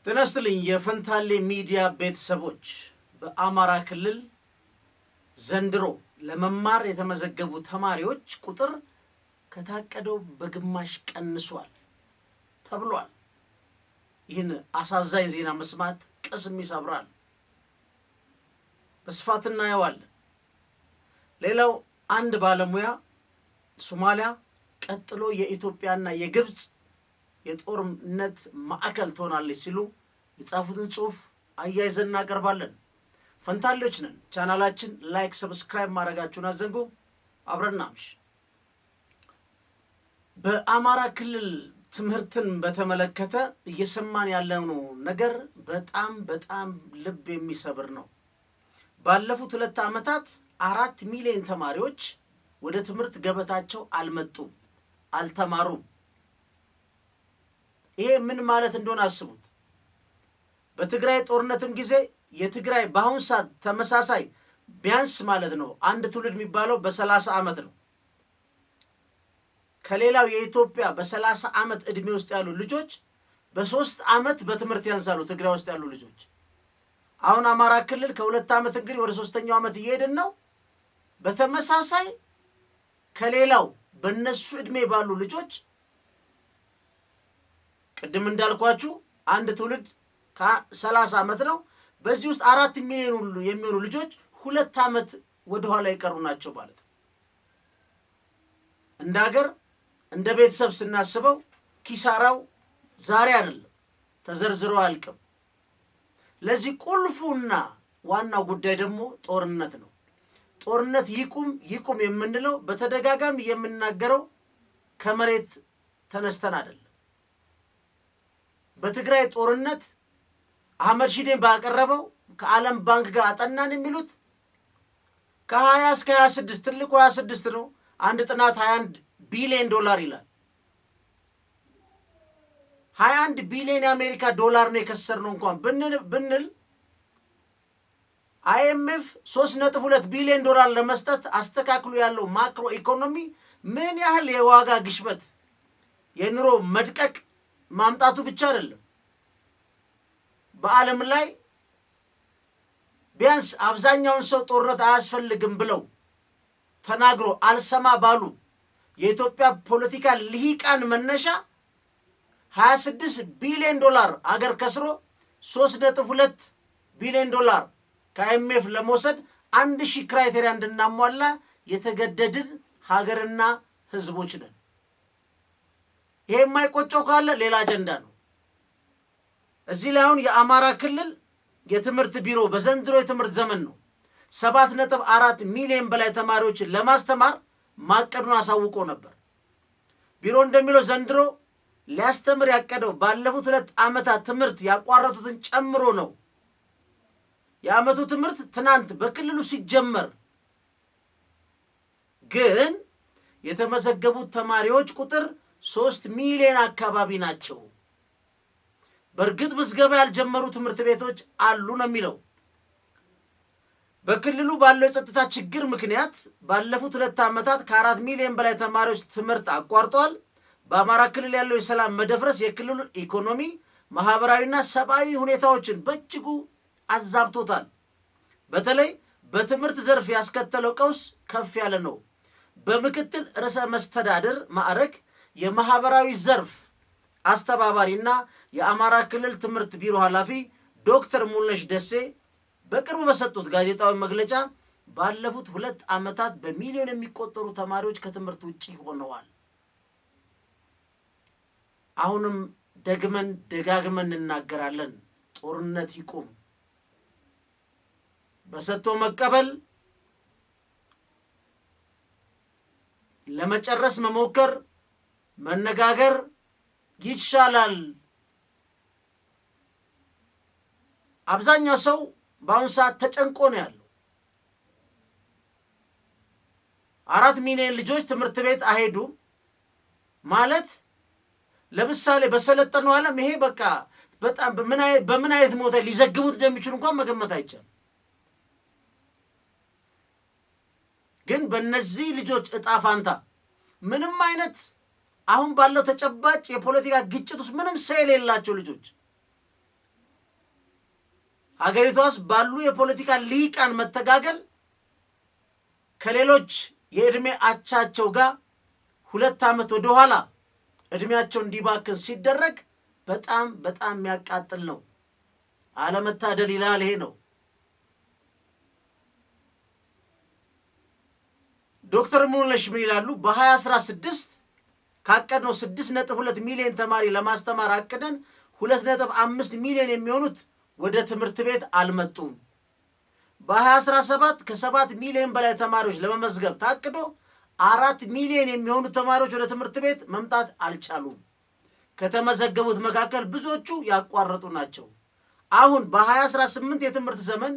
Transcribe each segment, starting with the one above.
ተነስተልኝ የፈንታሌ ሚዲያ ቤተሰቦች በአማራ ክልል ዘንድሮ ለመማር የተመዘገቡ ተማሪዎች ቁጥር ከታቀደው በግማሽ ቀንሷል ተብሏል። ይህን አሳዛኝ ዜና መስማት ቅስም ይሰብራል። በስፋት እናየዋለን። ሌላው አንድ ባለሙያ ሶማሊያ ቀጥሎ የኢትዮጵያና የግብጽ የጦርነት ማዕከል ትሆናለች ሲሉ የጻፉትን ጽሑፍ አያይዘን እናቀርባለን። ፈንታሌዎች ነን። ቻናላችን ላይክ፣ ሰብስክራይብ ማድረጋችሁን አዘንጉ። አብረን እናምሽ። በአማራ ክልል ትምህርትን በተመለከተ እየሰማን ያለው ነገር በጣም ልብ የሚሰብር ነው። ባለፉት 2 ዓመታት 4 ሚሊዮን ተማሪዎች ወደ ትምህርት ገበታቸው አልመጡም፣ አልተማሩም። ይሄ ምን ማለት እንደሆነ አስቡት። በትግራይ ጦርነትም ጊዜ የትግራይ በአሁን ሰዓት ተመሳሳይ ቢያንስ ማለት ነው አንድ ትውልድ የሚባለው በ30 ዓመት ነው። ከሌላው የኢትዮጵያ በ30 ዓመት ዕድሜ ውስጥ ያሉ ልጆች በ3 ዓመት በትምህርት ያንሳሉ። ትግራይ ውስጥ ያሉ ልጆች አሁን አማራ ክልል ከ2 ዓመት እንግዲህ ወደ 3ኛው ዓመት እየሄድን ነው። በተመሳሳይ ከሌላው በነሱ ዕድሜ ባሉ ልጆች ቅድም እንዳልኳችሁ አንድ ትውልድ ከ30 ዓመት ነው። በዚህ ውስጥ 4 ሚሊዮን የሚሆኑ ልጆች 2 ዓመት ወደኋላ የቀሩ ናቸው ማለት ነው። እንደ ሀገር እንደ ቤተሰብ ስናስበው ኪሳራው ዛሬ አይደለም ተዘርዝሮ አያልቅም። ለዚህ ቁልፉና ዋናው ጉዳይ ደግሞ ጦርነት ነው። ጦርነት ይቁም የምንለው በተደጋጋሚ የምናገረው ከመሬት ተነስተን አይደለም። በትግራይ ጦርነት አህመድ ሺዴን ባቀረበው ከዓለም ባንክ ጋር አጠናን የሚሉት ከ20 እስከ 26 ትልቁ 26 ነው። አንድ ጥናት 21 ቢሊዮን ዶላር ይላል። 21 ቢሊዮን የአሜሪካ ዶላር ነው የከሰርነው እንኳን ብንል አይኤምኤፍ 3.2 ቢሊዮን ዶላር ለመስጠት አስተካክሎ ያለው ማክሮ ኢኮኖሚ ምን ያህል የዋጋ ግሽበት የኑሮ መድቀቅ ማምጣቱ ብቻ አይደለም። በዓለም ላይ ቢያንስ አብዛኛውን ሰው ጦርነት አያስፈልግም ብለው ተናግሮ አልሰማ ባሉ የኢትዮጵያ ፖለቲካ ልሂቃን መነሻ 26 ቢሊዮን ዶላር አገር ከስሮ 3.2 ቢሊዮን ዶላር ከአይኤምኤፍ ለመውሰድ 1000 ክራይቴሪያ እንድናሟላ የተገደድን ሀገርና ህዝቦች ነን። ይሄ የማይቆጨው ካለ ሌላ አጀንዳ ነው። እዚህ ላይ አሁን የአማራ ክልል የትምህርት ቢሮ በዘንድሮ የትምህርት ዘመን ነው 7.4 ሚሊዮን በላይ ተማሪዎችን ለማስተማር ማቀዱን አሳውቆ ነበር። ቢሮ እንደሚለው ዘንድሮ ሊያስተምር ያቀደው ባለፉት 2 ዓመታት ትምህርት ያቋረጡትን ጨምሮ ነው። የዓመቱ ትምህርት ትናንት በክልሉ ሲጀመር ግን የተመዘገቡት ተማሪዎች ቁጥር 3 ሚሊዮን አካባቢ ናቸው። በእርግጥ ምዝገባ ያልጀመሩ ትምህርት ቤቶች አሉ ነው የሚለው። በክልሉ ባለው የጸጥታ ችግር ምክንያት ባለፉት 2 ዓመታት ከ4 ሚሊዮን በላይ ተማሪዎች ትምህርት አቋርጠዋል። በአማራ ክልል ያለው የሰላም መደፍረስ የክልሉን ኢኮኖሚ፣ ማህበራዊና ሰብአዊ ሁኔታዎችን በእጅጉ አዛብቶታል። በተለይ በትምህርት ዘርፍ ያስከተለው ቀውስ ከፍ ያለ ነው። በምክትል ርዕሰ መስተዳድር ማዕረግ የማህበራዊ ዘርፍ አስተባባሪና የአማራ ክልል ትምህርት ቢሮ ኃላፊ ዶክተር ሙሉነሽ ደሴ በቅርቡ በሰጡት ጋዜጣዊ መግለጫ ባለፉት 2 ዓመታት በሚሊዮን የሚቆጠሩ ተማሪዎች ከትምህርት ውጪ ሆነዋል። አሁንም ደጋግመን እናገራለን፣ ጦርነት ይቁም። በሰጥቶ መቀበል ለመጨረስ መሞከር፣ መነጋገር ይቻላል። አብዛኛው ሰው በአሁኑ ሰዓት ተጨንቆ ነው ያለው። 4 ሚሊዮን ልጆች ትምህርት ቤት አይሄዱም ማለት ለምሳሌ በሰለጠነው ዓለም ይሄ በቃ በጣም በምን አይነት ሞተ ሊዘግቡት እንደሚችሉ እንኳን መገመት አይቻልም። ግን በእነዚህ ልጆች እጣ ፋንታ ምንም አይነት አሁን ባለው ተጨባጭ የፖለቲካ ግጭት ውስጥ ምንም ሰው የሌላቸው ልጆች ሀገሪቷ ውስጥ ባሉ የፖለቲካ ልሂቃን መተጋገል ከሌሎች የዕድሜ አቻቸው ጋር 2 ዓመት ወደኋላ ዕድሜያቸው እንዲባክን ሲደረግ በጣም በጣም የሚያቃጥል ነው። አለመታደል ይላል ይሄ ነው። ዶክተር ሙሉነሽ ምን ይላሉ? በ2016 ካቀድነው 6.2 ሚሊዮን ተማሪ ለማስተማር አቅደን 2.5 ሚሊዮን የሚሆኑት ወደ ትምህርት ቤት አልመጡም። በ2017 ከ7 ሚሊዮን በላይ ተማሪዎች ለመመዝገብ ታቅዶ 4 ሚሊዮን የሚሆኑ ተማሪዎች ወደ ትምህርት ቤት መምጣት አልቻሉም። ከተመዘገቡት መካከል ብዙዎቹ ያቋረጡ ናቸው። አሁን በ2018 የትምህርት ዘመን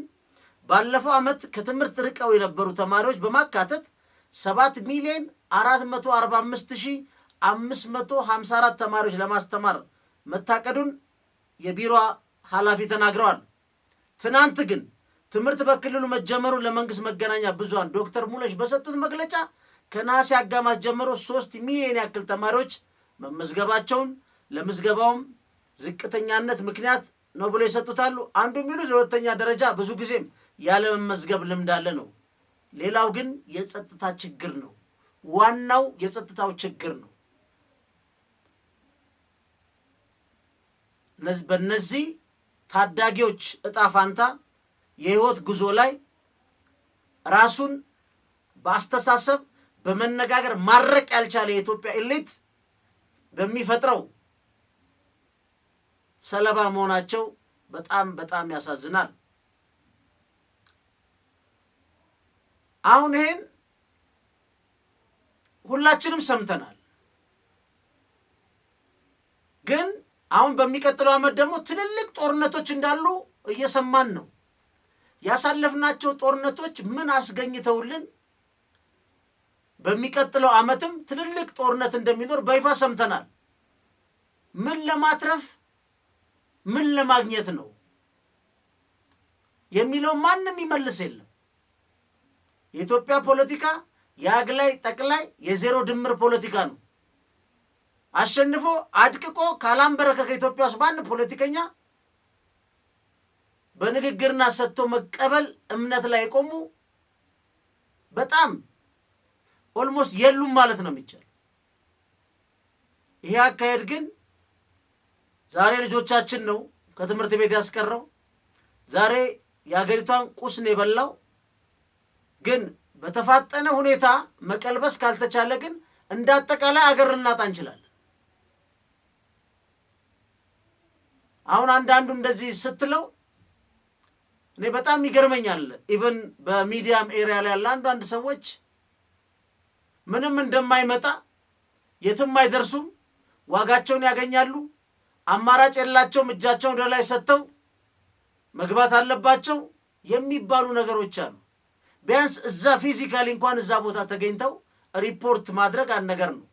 ባለፈው ዓመት ከትምህርት ርቀው የነበሩ ተማሪዎች በማካተት 7 ሚሊዮን 445,554 ተማሪዎች ለማስተማር መታቀዱን የቢሮ ኃላፊ ተናግረዋል። ትናንት ግን ትምህርት በክልሉ መጀመሩን ለመንግስት መገናኛ ብዙሃን ዶክተር ሙሉነሽ በሰጡት መግለጫ ከነሐሴ አጋማሽ ጀምሮ 3 ሚሊዮን ያክል ተማሪዎች መመዝገባቸውን ለምዝገባውም ዝቅተኛነት ምክንያት ነው ብሎ ይሰጡታሉ። አንዱ የሚሉት ለሁለተኛ ደረጃ ብዙ ጊዜም ያለ መመዝገብ ልምድ አለ ነው። ሌላው ግን የጸጥታ ችግር ነው። ዋናው የጸጥታው ችግር ነው። በእነዚህ ታዳጊዎች እጣ ፋንታ የህይወት ጉዞ ላይ ራሱን በአስተሳሰብ በመነጋገር ማረቅ ያልቻለ የኢትዮጵያ ኤሊት በሚፈጥረው ሰለባ መሆናቸው በጣም በጣም ያሳዝናል። አሁን ይሄን ሁላችንም ሰምተናል። ግን አሁን በሚቀጥለው ዓመት ደግሞ ትልልቅ ጦርነቶች እንዳሉ እየሰማን ነው። ያሳለፍናቸው ጦርነቶች ምን አስገኝተውልን በሚቀጥለው ዓመትም ትልልቅ ጦርነት እንደሚኖር በይፋ ሰምተናል። ምን ለማትረፍ ምን ለማግኘት ነው የሚለው ማንም ይመልስ የለም። የኢትዮጵያ ፖለቲካ የአግላይ ጠቅላይ የዜሮ ድምር ፖለቲካ ነው። አሸንፎ አድቅቆ ካላንበረከከ ኢትዮጵያ ውስጥ ማንም ፖለቲከኛ በንግግርና ሰጥቶ መቀበል እምነት ላይ የቆሙ በጣም ኦልሞስት የሉም ማለት ነው የሚቻል። ይሄ አካሄድ ግን ዛሬ ልጆቻችን ነው ከትምህርት ቤት ያስቀረው። ዛሬ የሀገሪቷን ቁስ ነው የበላው። ግን በተፋጠነ ሁኔታ መቀልበስ ካልተቻለ ግን እንዳጠቃላይ አገር ልናጣ እንችላለን። አሁን አንዳንዱ እንደዚህ ስትለው እኔ በጣም ይገርመኛል። ኢቨን በሚዲያም ኤሪያ ላይ ያለ አንዳንድ ሰዎች ምንም እንደማይመጣ የትም አይደርሱም፣ ዋጋቸውን ያገኛሉ፣ አማራጭ የላቸውም፣ እጃቸውን ወደ ላይ ሰጥተው መግባት አለባቸው የሚባሉ ነገሮች አሉ። ቢያንስ እዛ ፊዚካሊ እንኳን እዛ ቦታ ተገኝተው ሪፖርት ማድረግ አንድ ነገር ነው።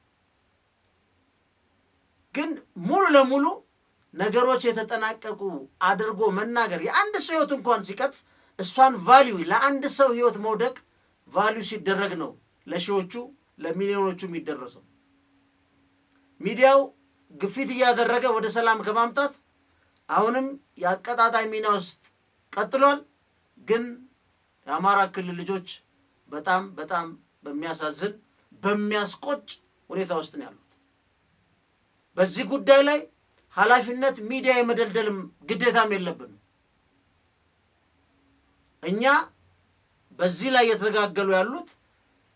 ግን ሙሉ ለሙሉ ነገሮች የተጠናቀቁ አድርጎ መናገር የአንድ ሰው ህይወት እንኳን ሲቀጥፍ እሷን ቫልዩ ለአንድ ሰው ህይወት መውደቅ ቫልዩ ሲደረግ ነው ለሺዎቹ ለሚሊዮኖቹ የሚደረሰው። ሚዲያው ግፊት እያደረገ ወደ ሰላም ከማምጣት አሁንም የአቀጣጣይ ሚና ውስጥ ቀጥሏል። ግን የአማራ ክልል ልጆች በጣም በጣም በሚያሳዝን በሚያስቆጭ ሁኔታ ውስጥ ነው ያሉት። በዚህ ጉዳይ ላይ ኃላፊነት ሚዲያ የመደልደልም ግዴታም የለብንም። እኛ በዚህ ላይ የተጋገሉ ያሉት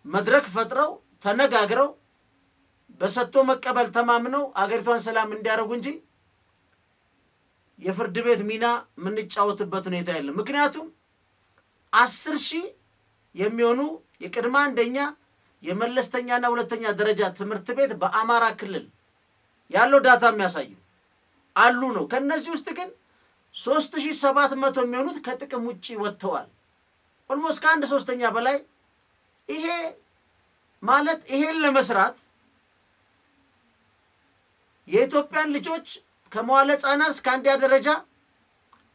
መድረክ ፈጥረው ተነጋግረው በሰጥቶ መቀበል ተማምነው አገሪቷን ሰላም እንዲያደርጉ እንጂ የፍርድ ቤት ሚና የምንጫወትበት ሁኔታ የለም። ምክንያቱም 10,000 የሚሆኑ የቅድመ አንደኛ የመለስተኛና ሁለተኛ ደረጃ ትምህርት ቤት በአማራ ክልል ያለው ዳታ የሚያሳየው አሉ ነው። ከነዚህ ውስጥ ግን 3,700 የሚሆኑት ከጥቅም ውጪ ወጥተዋል። ኦልሞስት ከአንድ ሶስተኛ በላይ። ይሄ ማለት ይሄን ለመስራት የኢትዮጵያን ልጆች ከመዋለ ሕፃናት እስከ አንደኛ ደረጃ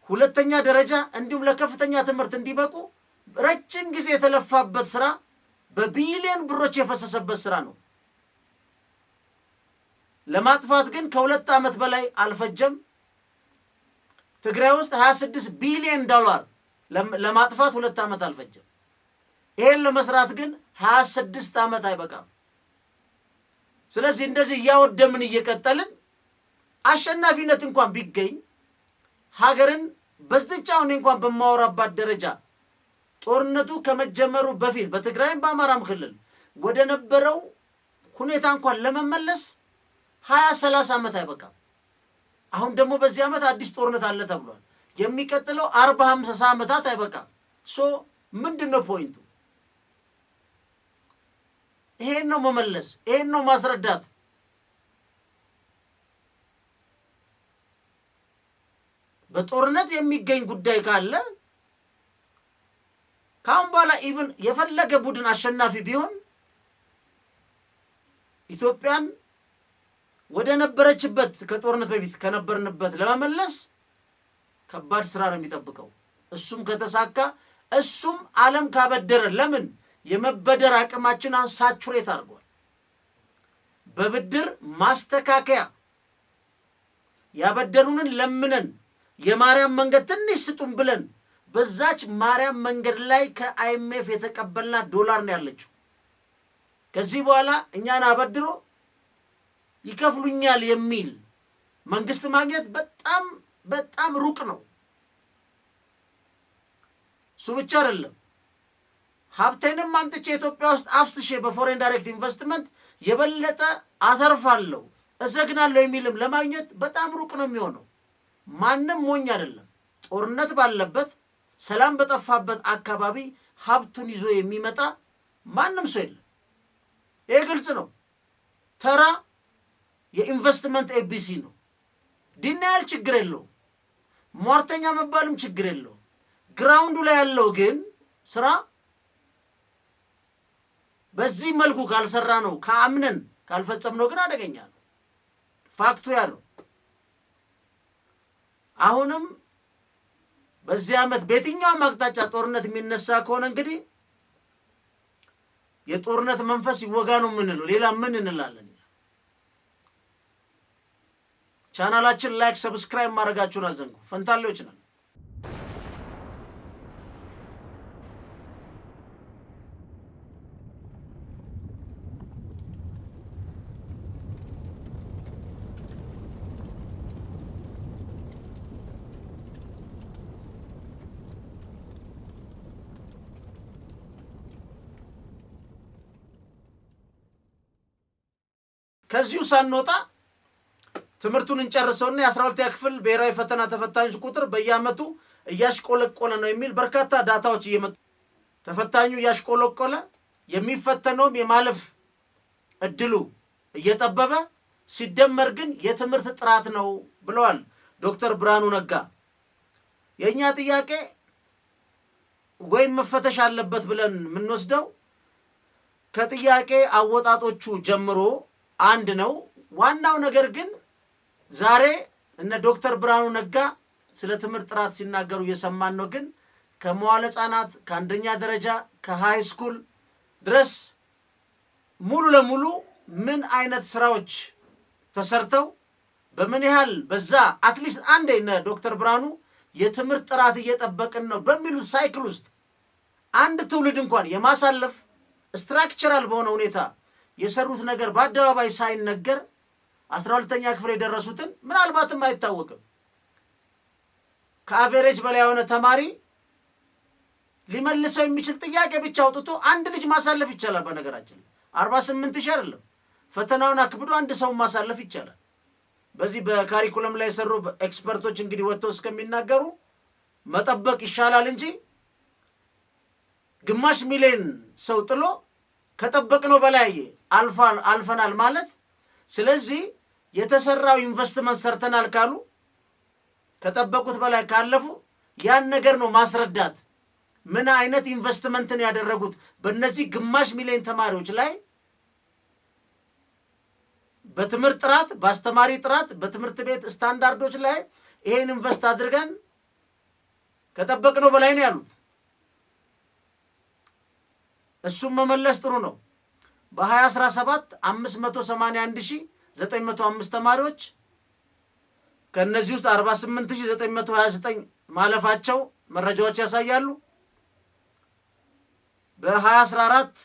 ሁለተኛ ደረጃ እንዲሁም ለከፍተኛ ትምህርት እንዲበቁ ረጅም ጊዜ የተለፋበት ስራ በቢሊዮን ብሮች የፈሰሰበት ስራ ነው። ለማጥፋት ግን ከ2 ዓመት በላይ አልፈጀም። ትግራይ ውስጥ 26 ቢሊዮን ዶላር ለማጥፋት 2 ዓመት አልፈጀም። ይሄን ለመስራት ግን 26 ዓመት አይበቃም። ስለዚህ እንደዚህ እያወደምን እየቀጠልን አሸናፊነት እንኳን ቢገኝ ሀገርን በዝቻውን እንኳን በማወራባት ደረጃ ጦርነቱ ከመጀመሩ በፊት በትግራይም በአማራም ክልል ወደ ነበረው ሁኔታ እንኳን ለመመለስ 20-30 ዓመት አይበቃም። አሁን ደግሞ በዚህ ዓመት አዲስ ጦርነት አለ ተብሏል። የሚቀጥለው 40-50 ዓመታት አይበቃም። ምንድነው ፖይንቱ? ይሄን ነው መመለስ፣ ይሄን ነው ማስረዳት። በጦርነት የሚገኝ ጉዳይ ካለ ካሁን በኋላ ኢቭን የፈለገ ቡድን አሸናፊ ቢሆን ኢትዮጵያን ወደ ነበረችበት ከጦርነት በፊት ከነበርንበት ለመመለስ ከባድ ስራ ነው የሚጠብቀው። እሱም ከተሳካ እሱም ዓለም ካበደረ ለምን የመበደር አቅማችን ሳቹሬት አድርጓል። በብድር ማስተካከያ ያበደሩንን ለምነን የማርያም መንገድ ትንሽ ስጡን ብለን በዛች ማርያም መንገድ ላይ ከአይኤምኤፍ የተቀበልናት ዶላር ነው ያለችው። ከዚህ በኋላ እኛን አበድሮ ይከፍሉኛል የሚል መንግስት ማግኘት በጣም በጣም ሩቅ ነው። እሱ ብቻ አይደለም፣ ሀብቴንም አምጥቼ ኢትዮጵያ ውስጥ አፍስሼ በፎሬን ዳይሬክት ኢንቨስትመንት የበለጠ አተርፋለሁ እዘግናለሁ የሚልም ለማግኘት በጣም ሩቅ ነው የሚሆነው። ማንም ሞኝ አይደለም። ጦርነት ባለበት ሰላም በጠፋበት አካባቢ ሀብቱን ይዞ የሚመጣ ማንም ሰው የለም። ይሄ ግልጽ ነው። ተራ የኢንቨስትመንት ኤቢሲ ነው። ዲናያል ችግር የለውም። ሟርተኛ መባልም ችግር የለውም። ግራውንዱ ላይ ያለው ግን ስራ በዚህ መልኩ ካልሰራ ነው ከአምነን ካልፈጸምነው ግን አደገኛ ነው። ፋክቱ ያ ነው። አሁንም በዚህ ዓመት በየትኛውም አቅጣጫ ጦርነት የሚነሳ ከሆነ እንግዲህ የጦርነት መንፈስ ይወጋ ነው የምንለው። ሌላ ምን እንላለን? ቻናላችን ላይክ፣ ሰብስክራይብ ማድረጋችሁን አዘንጉ። ፈንታሌዎች ነን። ከዚሁ ሳንወጣ ትምህርቱን እንጨርሰውና የ12ኛ ክፍል ብሔራዊ ፈተና ተፈታኞች ቁጥር በየዓመቱ እያሽቆለቆለ ነው የሚል በርካታ ዳታዎች እየመጡ ተፈታኙ እያሽቆለቆለ የሚፈተነውም የማለፍ እድሉ እየጠበበ ሲደመር ግን የትምህርት ጥራት ነው ብለዋል ዶክተር ብርሃኑ ነጋ። የእኛ ጥያቄ ወይም መፈተሽ አለበት ብለን የምንወስደው ከጥያቄ አወጣጦቹ ጀምሮ አንድ ነው። ዋናው ነገር ግን ዛሬ እነ ዶክተር ብርሃኑ ነጋ ስለ ትምህርት ጥራት ሲናገሩ እየሰማን ነው። ግን ከመዋለ ሕፃናት ከአንደኛ ደረጃ ከሃይ ስኩል ድረስ ሙሉ ለሙሉ ምን አይነት ስራዎች ተሰርተው በምን ያህል በዛ አትሊስት አንዴ እነ ዶክተር ብርሃኑ የትምህርት ጥራት እየጠበቅን ነው በሚሉት ሳይክል ውስጥ አንድ ትውልድ እንኳን የማሳለፍ ስትራክቸራል በሆነ ሁኔታ የሰሩት ነገር በአደባባይ ሳይነገር 12ኛ ክፍል የደረሱትን ምናልባትም አይታወቅም። ከአቨሬጅ በላይ የሆነ ተማሪ ሊመልሰው የሚችል ጥያቄ ብቻ አውጥቶ አንድ ልጅ ማሳለፍ ይቻላል። በነገራችን 48,000 አይደለም ፈተናውን አክብዶ አንድ ሰው ማሳለፍ ይቻላል። በዚህ በካሪኩለም ላይ የሰሩ ኤክስፐርቶች እንግዲህ ወጥተው እስከሚናገሩ መጠበቅ ይሻላል እንጂ ግማሽ ሚሊዮን ሰው ጥሎ ከጠበቅነው በላይ አልፈናል ማለት። ስለዚህ የተሰራው ኢንቨስትመንት ሰርተናል ካሉ ከጠበቁት በላይ ካለፉ ያን ነገር ነው ማስረዳት። ምን አይነት ኢንቨስትመንትን ያደረጉት በእነዚህ ግማሽ ሚሊዮን ተማሪዎች ላይ በትምህርት ጥራት፣ በአስተማሪ ጥራት፣ በትምህርት ቤት ስታንዳርዶች ላይ ይሄን ኢንቨስት አድርገን ከጠበቅነው በላይ ነው ያሉት። እሱም መመለስ ጥሩ ነው። በ2017 581,905 ተማሪዎች ከነዚህ ውስጥ 48929 ማለፋቸው መረጃዎች ያሳያሉ። በ2014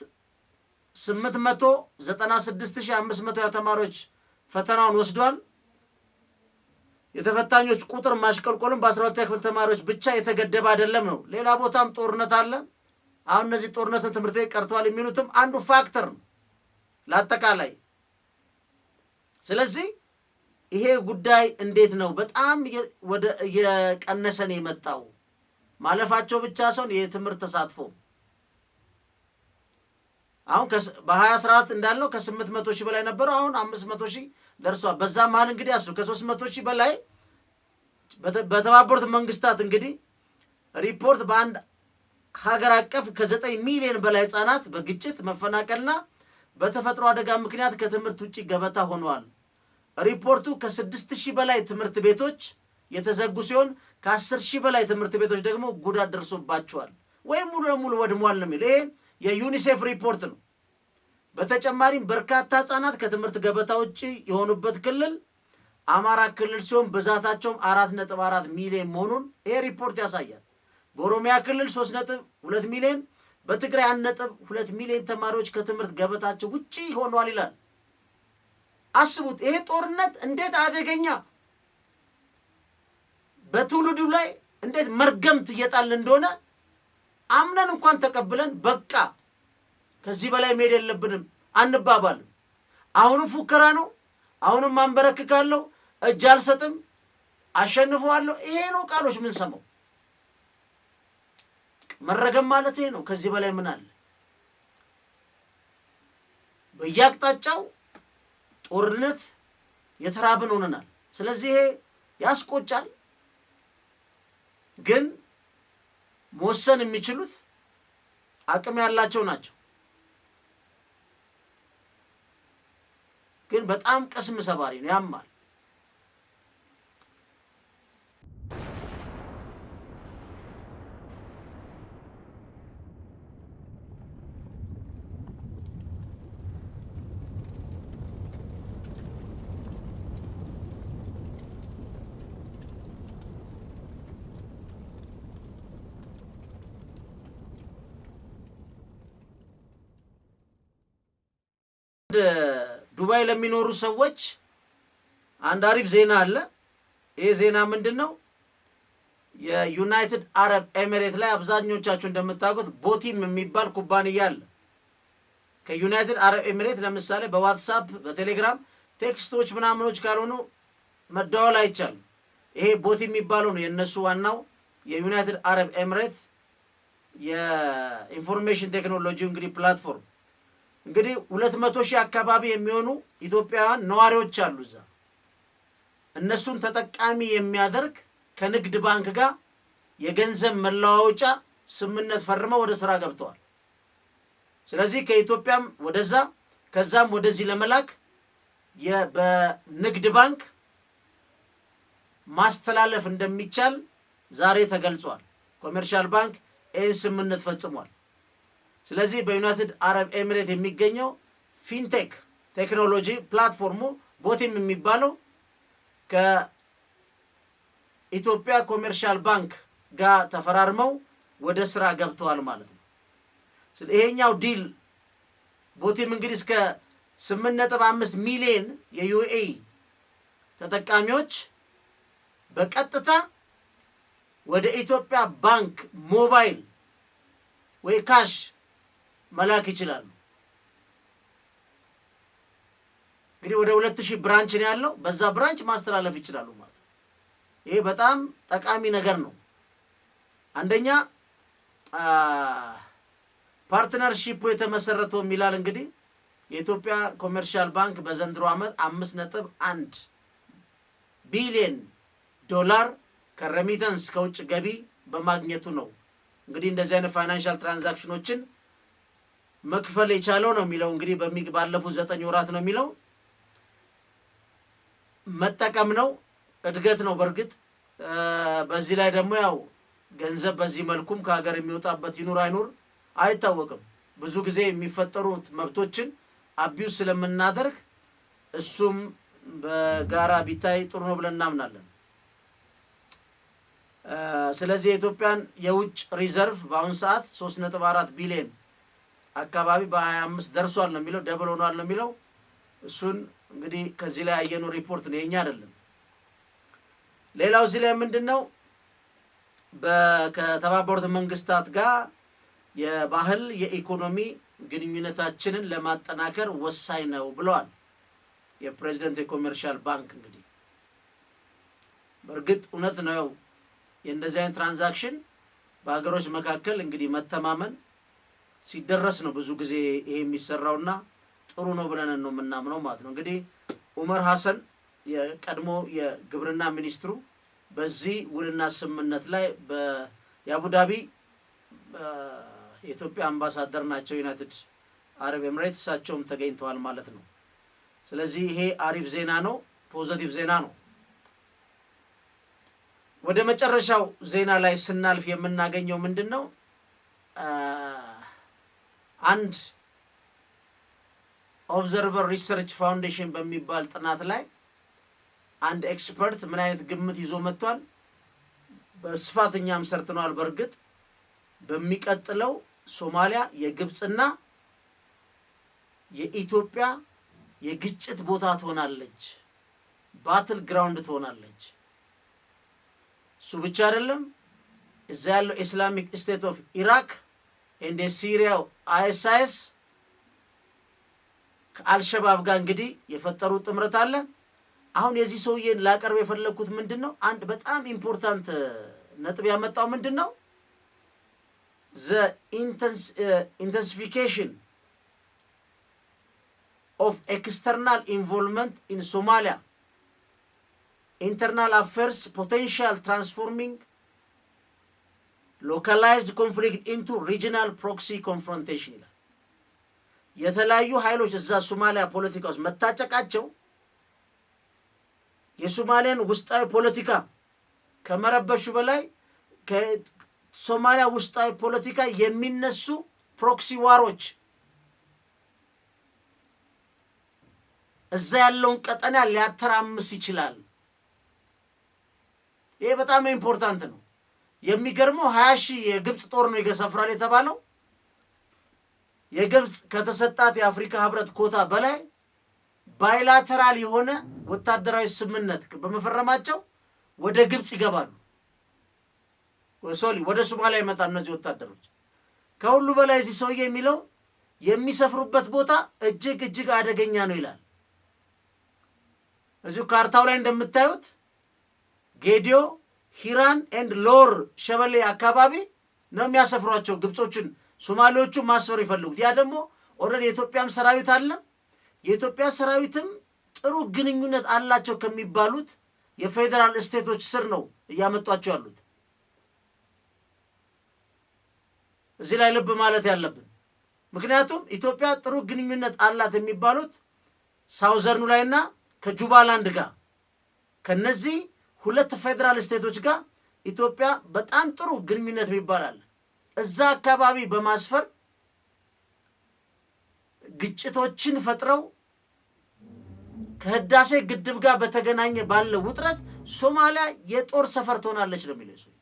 896500 ተማሪዎች ፈተናውን ወስዷል። የተፈታኞች ቁጥር ማሽቆልቆልም በ12ኛ ክፍል ተማሪዎች ብቻ የተገደበ አይደለም ነው። ሌላ ቦታም ጦርነት አለ። አሁን እነዚህ ጦርነትን ትምህርት ቤት ቀርተዋል የሚሉትም አንዱ ፋክተር ነው ለአጠቃላይ። ስለዚህ ይሄ ጉዳይ እንዴት ነው በጣም ወደ እየቀነሰ ነው የመጣው። ማለፋቸው ብቻ ሳይሆን የትምህርት ተሳትፎ አሁን በ2014 እንዳልነው ከ800 ሺህ በላይ ነበረው። አሁን 500 ሺህ ደርሷል። በዛ መሀል እንግዲህ አስብ ከ300 ሺህ በላይ በተባበሩት መንግስታት እንግዲህ ሪፖርት በአንድ ሀገር አቀፍ ከ9 ሚሊዮን በላይ ህጻናት በግጭት መፈናቀልና በተፈጥሮ አደጋ ምክንያት ከትምህርት ውጪ ገበታ ሆነዋል። ሪፖርቱ ከ6000 በላይ ትምህርት ቤቶች የተዘጉ ሲሆን ከ10000 በላይ ትምህርት ቤቶች ደግሞ ጉዳት ደርሶባቸዋል ወይም ሙሉ ለሙሉ ወድሟል ነው የሚለው። ይሄ የዩኒሴፍ ሪፖርት ነው። በተጨማሪም በርካታ ህጻናት ከትምህርት ገበታ ውጪ የሆኑበት ክልል አማራ ክልል ሲሆን ብዛታቸውም 4.4 ሚሊዮን መሆኑን ይሄ ሪፖርት ያሳያል። በኦሮሚያ ክልል 3.2 ሚሊዮን፣ በትግራይ 1.2 ሚሊዮን ተማሪዎች ከትምህርት ገበታቸው ውጪ ሆኗል ይላል። አስቡት ይሄ ጦርነት እንዴት አደገኛ በትውልዱ ላይ እንዴት መርገምት እየጣልን እንደሆነ አምነን እንኳን ተቀብለን በቃ ከዚህ በላይ መሄድ የለብንም አንባባልም። አሁንም ፉከራ ነው። አሁንም ማንበረክካለሁ፣ እጅ አልሰጥም፣ አሸንፈዋለሁ። ይሄ ነው ቃሎች ምን ሰማው። መረገም ማለት ይሄ ነው። ከዚህ በላይ ምን አለ? በየአቅጣጫው ጦርነት የተራብን ሆነናል። ስለዚህ ይሄ ያስቆጫል። ግን መወሰን የሚችሉት አቅም ያላቸው ናቸው። ግን በጣም ቅስም ሰባሪ ነው፣ ያማል። ዱባይ ለሚኖሩ ሰዎች አንድ አሪፍ ዜና አለ። ይሄ ዜና ምንድነው? የዩናይትድ አረብ ኤሚሬት ላይ አብዛኞቻችሁ እንደምታውቁት ቦቲም የሚባል ኩባንያ አለ። ከዩናይትድ አረብ ኤሚሬት ለምሳሌ በዋትስአፕ በቴሌግራም ቴክስቶች ምናምኖች ካልሆኑ መደዋወል አይቻልም። ይሄ ቦቲም የሚባለው ነው የነሱ ዋናው የዩናይትድ አረብ ኤሚሬት የኢንፎርሜሽን ቴክኖሎጂ እንግዲህ ፕላትፎርም እንግዲህ 200,000 አካባቢ የሚሆኑ ኢትዮጵያውያን ነዋሪዎች አሉ እዛ። እነሱን ተጠቃሚ የሚያደርግ ከንግድ ባንክ ጋር የገንዘብ መለዋወጫ ስምምነት ፈርመው ወደ ስራ ገብተዋል። ስለዚህ ከኢትዮጵያም ወደዛ ከዛም ወደዚህ ለመላክ በንግድ ባንክ ማስተላለፍ እንደሚቻል ዛሬ ተገልጿል። ኮሜርሻል ባንክ ይህን ስምምነት ፈጽሟል። ስለዚህ በዩናይትድ አረብ ኤሚሬት የሚገኘው ፊንቴክ ቴክኖሎጂ ፕላትፎርሙ ቦቲም የሚባለው ከኢትዮጵያ ኮሜርሻል ባንክ ጋር ተፈራርመው ወደ ስራ ገብተዋል ማለት ነው። ይሄኛው ዲል ቦቲም እንግዲህ እስከ 8.5 ሚሊዮን የዩኤኢ ተጠቃሚዎች በቀጥታ ወደ ኢትዮጵያ ባንክ ሞባይል ወይ ካሽ መላክ ይችላሉ። እንግዲህ ወደ 2000 ብራንች ነው ያለው። በዛ ብራንች ማስተላለፍ ይችላሉ ማለት ነው። ይሄ በጣም ጠቃሚ ነገር ነው። አንደኛ ፓርትነርሺፕ የተመሰረተው የሚላል እንግዲህ የኢትዮጵያ ኮሜርሻል ባንክ በዘንድሮ ዓመት 5.1 ቢሊዮን ዶላር ከሬሚታንስ ከውጭ ገቢ በማግኘቱ ነው እንግዲህ እንደዚህ አይነት ፋይናንሻል ትራንዛክሽኖችን መክፈል የቻለው ነው የሚለው። እንግዲህ ባለፉት 9 ወራት ነው የሚለው። መጠቀም ነው፣ እድገት ነው። በእርግጥ በዚህ ላይ ደግሞ ያው ገንዘብ በዚህ መልኩም ከሀገር የሚወጣበት ይኑር አይኑር አይታወቅም። ብዙ ጊዜ የሚፈጠሩት መብቶችን አቢዩዝ ስለምናደርግ እሱም በጋራ ቢታይ ጥሩ ነው ብለን እናምናለን። ስለዚህ የኢትዮጵያን የውጭ ሪዘርቭ በአሁን ሰዓት 3.4 ቢሊዮን አካባቢ በ25 ደርሷል ነው የሚለው፣ ደብል ሆኗል ነው የሚለው። እሱን እንግዲህ ከዚህ ላይ ያየነው ሪፖርት ነው፣ የኛ አይደለም። ሌላው እዚህ ላይ ምንድነው ከተባበሩት መንግስታት ጋር የባህል የኢኮኖሚ ግንኙነታችንን ለማጠናከር ወሳኝ ነው ብለዋል የፕሬዝዳንት የኮመርሻል ባንክ። እንግዲህ በእርግጥ እውነት ነው የእንደዚህ አይነት ትራንዛክሽን በሀገሮች መካከል እንግዲህ መተማመን ሲደረስ ነው ብዙ ጊዜ ይሄ የሚሰራውና ጥሩ ነው ብለን ነው የምናምነው ማለት ነው። እንግዲህ ዑመር ሐሰን የቀድሞ የግብርና ሚኒስትሩ በዚህ ውልና ስምምነት ላይ በአቡዳቢ የኢትዮጵያ አምባሳደር ናቸው ዩናይትድ አረብ ኤምሬትስ፣ እሳቸውም ተገኝተዋል ማለት ነው። ስለዚህ ይሄ አሪፍ ዜና ነው፣ ፖዚቲቭ ዜና ነው። ወደ መጨረሻው ዜና ላይ ስናልፍ የምናገኘው ምንድነው አንድ ኦብዘርቨር ሪሰርች ፋውንዴሽን በሚባል ጥናት ላይ አንድ ኤክስፐርት ምን አይነት ግምት ይዞ መጥቷል። በስፋትኛም ሰርተናል። በእርግጥ በሚቀጥለው ሶማሊያ የግብጽና የኢትዮጵያ የግጭት ቦታ ትሆናለች፣ ባትል ግራውንድ ትሆናለች። እሱ ብቻ አይደለም፣ እዛ ያለው ኢስላሚክ ስቴት ኦፍ ኢራክ እንደ ሲሪያው አይኤስአይኤስ ከአልሸባብ ጋር እንግዲህ የፈጠሩት ጥምረት አለ። አሁን የዚህ ሰውዬን ላቀርብ የፈለኩት ምንድነው አንድ በጣም ኢምፖርታንት ነጥብ ያመጣው ምንድነው the intensification of external involvement in Somalia internal affairs potential transforming localized conflict into regional proxy confrontation ይላል። የተለያዩ ኃይሎች እዛ ሶማሊያ ፖለቲካ ውስጥ መታጨቃቸው የሶማሊያን ውስጣዊ ፖለቲካ ከመረበሹ በላይ ከሶማሊያ ውስጣዊ ፖለቲካ የሚነሱ ፕሮክሲ ዋሮች እዛ ያለውን ቀጠና ሊያተራምስ ይችላል። ይሄ በጣም ኢምፖርታንት ነው። የሚገርመው 20 ሺህ የግብጽ ጦር ነው ይገሰፍራል የተባለው። የግብጽ ከተሰጣት የአፍሪካ ህብረት ኮታ በላይ ባይላተራል የሆነ ወታደራዊ ስምምነት በመፈረማቸው ወደ ግብጽ ይገባሉ። ወደ ሶማሊያ ይመጣሉ እነዚህ ወታደሮች። ከሁሉ በላይ እዚህ ሰውዬ የሚለው የሚሰፍሩበት ቦታ እጅግ አደገኛ ነው ይላል። እዚሁ ካርታው ላይ እንደምታዩት ጌዲዮ፣ ሂራን ኤንድ ሎር ሸበሌ አካባቢ ነው የሚያሰፍሯቸው ግብጾችን ሶማሌዎቹ ማስፈር ይፈልጉት። ያ ደግሞ ኦልሬዲ የኢትዮጵያም ሰራዊት አለ። የኢትዮጵያ ሰራዊትም ጥሩ ግንኙነት አላቸው ከሚባሉት የፌደራል ስቴቶች ስር ነው እያመጧቸው ያሉት። እዚህ ላይ ልብ ማለት ያለብን ምክንያቱም ኢትዮጵያ ጥሩ ግንኙነት አላት የሚባሉት ሳውዘርኑ ላይና ከጁባላንድ ጋር ከነዚህ ሁለት ፌደራል ስቴቶች ጋር ኢትዮጵያ በጣም ጥሩ ግንኙነት ይባላል። እዛ አካባቢ በማስፈር ግጭቶችን ፈጥረው ከህዳሴ ግድብ ጋር በተገናኘ ባለው ውጥረት ሶማሊያ የጦር ሰፈር ትሆናለች ነው የሚለው።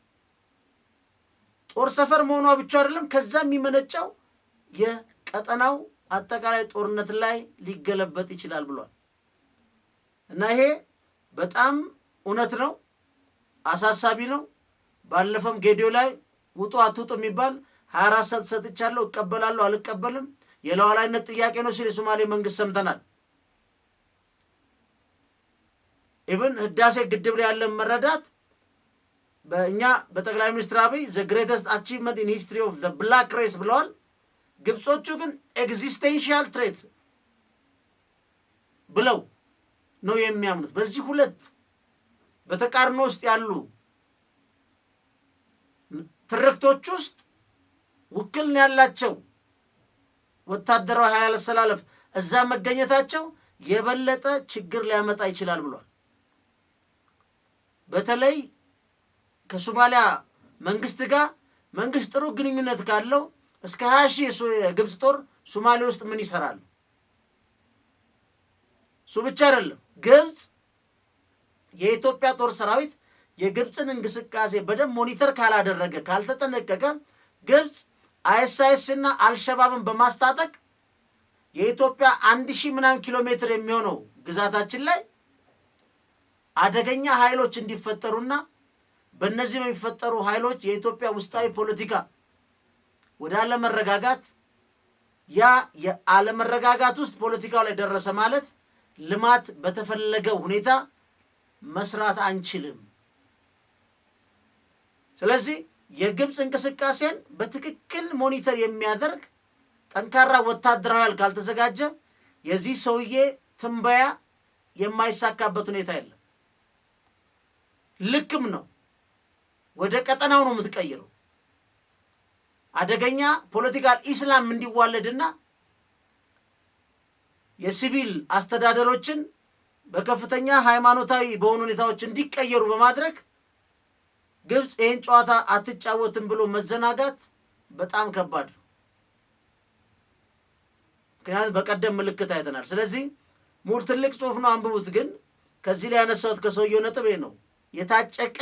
ጦር ሰፈር መሆኗ ብቻ አይደለም፣ ከዛ የሚመነጨው የቀጠናው አጠቃላይ ጦርነት ላይ ሊገለበጥ ይችላል ብሏል። እና ይሄ በጣም እውነት ነው፣ አሳሳቢ ነው። ባለፈም ጌዲዮ ላይ ውጡ አትውጡ የሚባል 24 ሰዓት ሰጥቻለሁ፣ እቀበላለሁ አልቀበልም የሉዓላዊነት ጥያቄ ነው ሲል የሶማሌ መንግስት ሰምተናል። ኢቭን ህዳሴ ግድብ ላይ ያለን መረዳት በእኛ በጠቅላይ ሚኒስትር አብይ the greatest achievement in history of the black race ብለዋል። ግብጾቹ ግን ኤግዚስቴንሻል ትሬት ብለው ነው የሚያምኑት። በዚህ ሁለት በተቃርኖ ውስጥ ያሉ ትርክቶች ውስጥ ውክልና ያላቸው ወታደራዊ ኃይል አሰላለፍ እዛ መገኘታቸው የበለጠ ችግር ሊያመጣ ይችላል ብሏል። በተለይ ከሶማሊያ መንግስት ጋር መንግስት ጥሩ ግንኙነት ካለው እስከ 20 ሺህ የግብጽ ጦር ሶማሌ ውስጥ ምን ይሰራል? እሱ ብቻ አይደለም፣ ግብጽ የኢትዮጵያ ጦር ሰራዊት የግብፅን እንቅስቃሴ በደንብ ሞኒተር ካላደረገ ካልተጠነቀቀ ግብፅ አይኤስአይኤስ እና አልሸባብን በማስታጠቅ የኢትዮጵያ 1000 ምናምን ኪሎ ሜትር የሚሆነው ግዛታችን ላይ አደገኛ ኃይሎች እንዲፈጠሩና በእነዚህ የሚፈጠሩ ኃይሎች የኢትዮጵያ ውስጣዊ ፖለቲካ ወደ አለመረጋጋት ያ የአለመረጋጋት ውስጥ ፖለቲካው ላይ ደረሰ ማለት ልማት በተፈለገው ሁኔታ መስራት አንችልም። ስለዚህ የግብፅ እንቅስቃሴን በትክክል ሞኒተር የሚያደርግ ጠንካራ ወታደራዊ ኃይል ካልተዘጋጀ የዚህ ሰውዬ ትንበያ የማይሳካበት ሁኔታ የለም። ልክም ነው። ወደ ቀጠናው ነው የምትቀይረው። አደገኛ ፖለቲካል ኢስላም እንዲዋለድና የሲቪል አስተዳደሮችን በከፍተኛ ሃይማኖታዊ በሆኑ ሁኔታዎች እንዲቀየሩ በማድረግ ግብፅ ይህን ጨዋታ አትጫወትም ብሎ መዘናጋት በጣም ከባድ ነው። ምክንያቱም በቀደም ምልክት አይተናል። ስለዚህ ሙሉ ትልቅ ጽሑፍ ነው፣ አንብቡት። ግን ከዚህ ላይ ያነሳሁት ከሰውየው ነጥብ ነው። የታጨቀ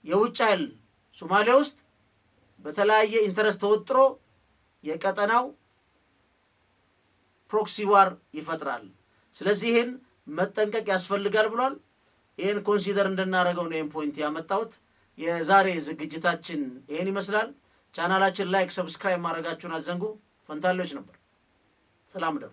የውጭ ኃይል ሶማሊያ ውስጥ በተለያየ ኢንተረስት ተወጥሮ የቀጠናው ፕሮክሲ ዋር ይፈጥራል። ስለዚህ ይህን መጠንቀቅ ያስፈልጋል ብሏል። ይህን ኮንሲደር እንድናደርገው ነው ይህን ፖይንት ያመጣሁት። የዛሬ ዝግጅታችን ይህን ይመስላል። ቻናላችን ላይክ፣ ሰብስክራይብ ማድረጋችሁን አዘንጉ። ፈንታሌዎች ነበር። ሰላም ደሩ።